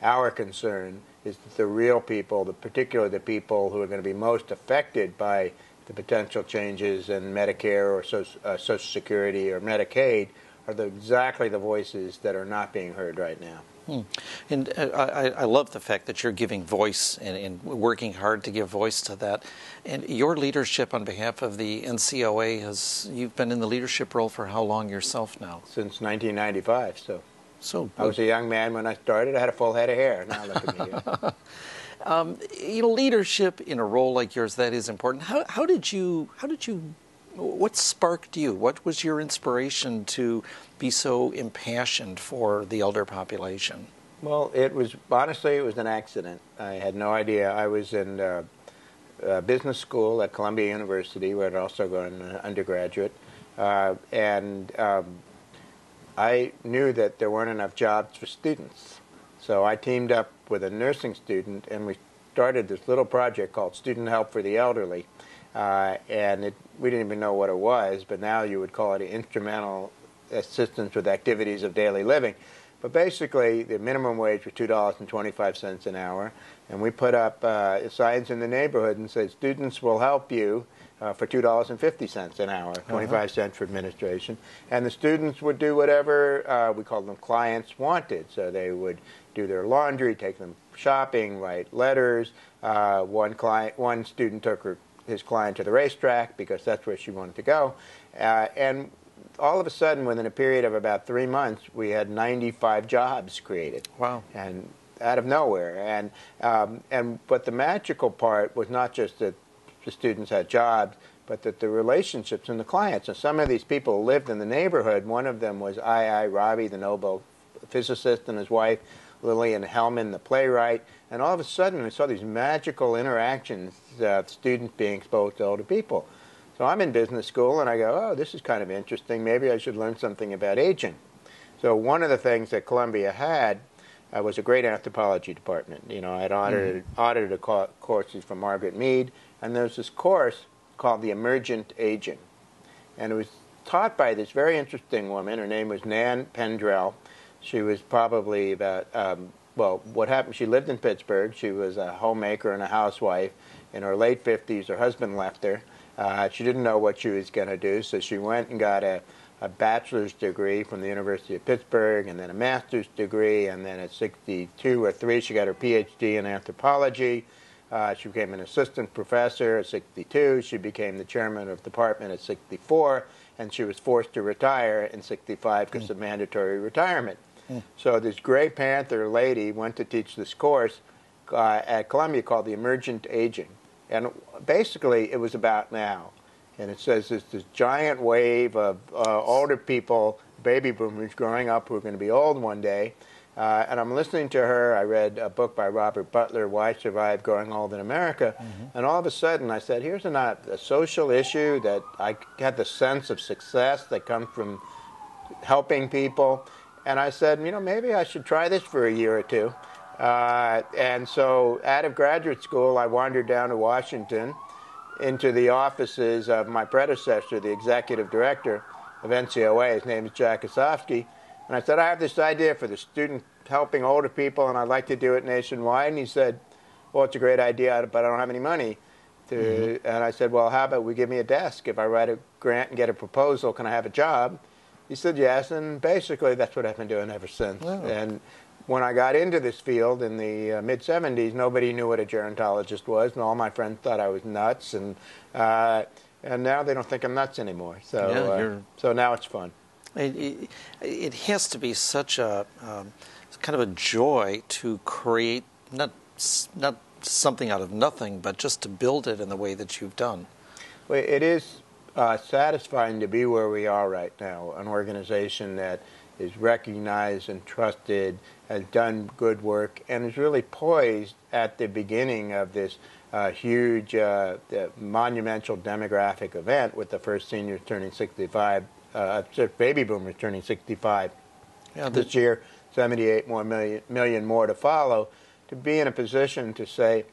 our concern is that the real people, particularly the people who are going to be most affected by the potential changes in Medicare or Social Security or Medicaid, are exactly the voices that are not being heard right now. And I love the fact that you're giving voice and working hard to give voice to that. And your leadership on behalf of the NCOA, you've been in the leadership role for how long yourself now? Since 1995. So I was a young man when I started. I had a full head of hair. Now look at me. Leadership in a role like yours, that is important. How did you, what sparked you? What was your inspiration to be so impassioned for the elder population? Well, honestly, it was an accident. I had no idea. I was in business school at Columbia University, where I'd also gone undergraduate, and I knew that there weren't enough jobs for students. So I teamed up with a nursing student, and we started this little project called Student Help for the Elderly. We didn't even know what it was, but now you would call it instrumental assistance with activities of daily living. But basically, the minimum wage was $2.25 an hour, and we put up signs in the neighborhood and said, students will help you for $2.50 an hour, 25 cents for administration. And the students would do whatever, we called them clients wanted. So they would do their laundry, take them shopping, write letters. One student took his client to the racetrack because that's where she wanted to go. And all of a sudden, within a period of about 3 months, we had 95 jobs created. Wow. And out of nowhere. But the magical part was not just that the students had jobs, but that the relationships and the clients. And some of these people lived in the neighborhood. One of them was I. Ravi, the Nobel physicist, and his wife, Lillian Hellman, the playwright. And all of a sudden, we saw these magical interactions, students being exposed to older people. So I'm in business school, and I go, oh, this is kind of interesting. Maybe I should learn something about aging. So one of the things that Columbia had was a great anthropology department. You know, I had audited courses from Margaret Mead, and there was this course called the Emergent Aging. And it was taught by this very interesting woman. Her name was Nan Pendrell. She was probably about, what happened, she lived in Pittsburgh. She was a homemaker and a housewife. In her late 50s, her husband left her. She didn't know what she was going to do, so she went and got a bachelor's degree from the University of Pittsburgh, and then a master's degree, and then at 62 or 3, she got her PhD in anthropology. She became an assistant professor at 62. She became the chairman of the department at 64, and she was forced to retire in 65 because of mandatory retirement. So this Gray Panther lady went to teach this course at Columbia called the Emergent Aging. And basically, it was about now. And it says there's this giant wave of older people, baby boomers growing up who are going to be old one day. And I'm listening to her. I read a book by Robert Butler, Why Survive Growing Old in America. And all of a sudden, I said, here's a social issue that I had the sense of success that comes from helping people. And I said, you know, maybe I should try this for a year or two. And so out of graduate school, I wandered down to Washington into the offices of my predecessor, the executive director of NCOA. His name is Jack Osofsky. And I said, I have this idea for the student helping older people, and I'd like to do it nationwide. And he said, well, it's a great idea, but I don't have any money. And I said, well, how about we give me a desk? If I write a grant and get a proposal, can I have a job? He said yes, and basically that's what I've been doing ever since. Wow. And when I got into this field in the mid-'70s, nobody knew what a gerontologist was, and all my friends thought I was nuts, and now they don't think I'm nuts anymore. So, so now it's fun. It has to be such a kind of a joy to create not something out of nothing, but just to build it in the way that you've done. Well, it is satisfying to be where we are right now, an organization that is recognized and trusted, has done good work, and is really poised at the beginning of this huge, monumental demographic event with the first seniors turning 65, baby boomers turning 65 this year, 78 million more to follow, to be in a position to say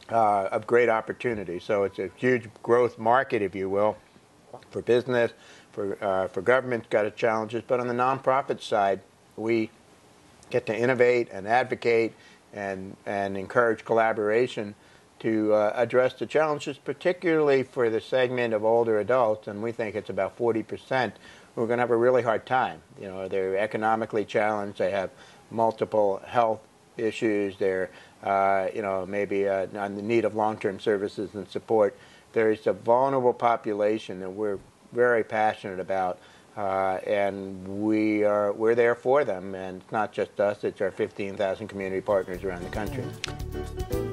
of great opportunity. So it's a huge growth market, if you will, for business, for government's got its challenges, but on the nonprofit side, we get to innovate and advocate and encourage collaboration to address the challenges, particularly for the segment of older adults, and we think it's about 40%, who are going to have a really hard time. You know, they're economically challenged, they have multiple health issues, they're you know, maybe on the need of long-term services and support. There's a vulnerable population that we're very passionate about, and we're there for them, and it's not just us, it's our 15,000 community partners around the country.